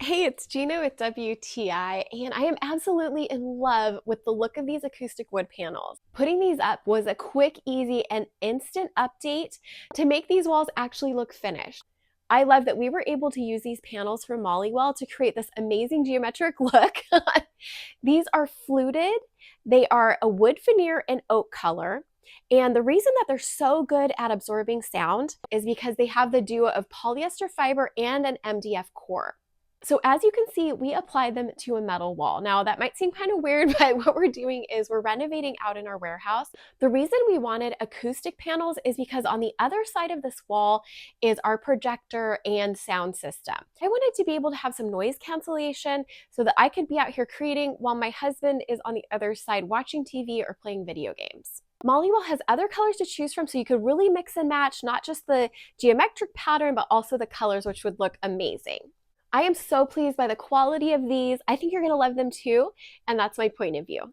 Hey, it's Gina with WTI, and I am absolutely in love with the look of these acoustic wood panels. Putting these up was a quick, easy, and instant update to make these walls actually look finished. I love that we were able to use these panels from Mollywell to create this amazing geometric look. These are fluted, they are a wood veneer and oak color. And the reason that they're so good at absorbing sound is because they have the duo of polyester fiber and an MDF core. So as you can see, we applied them to a metal wall. Now that might seem kind of weird, but what we're doing is we're renovating out in our warehouse. The reason we wanted acoustic panels is because on the other side of this wall is our projector and sound system. I wanted to be able to have some noise cancellation so that I could be out here creating while my husband is on the other side watching TV or playing video games. Mollywell has other colors to choose from, so you could really mix and match not just the geometric pattern, but also the colors, which would look amazing. I am so pleased by the quality of these. I think you're going to love them too, and that's my point of view.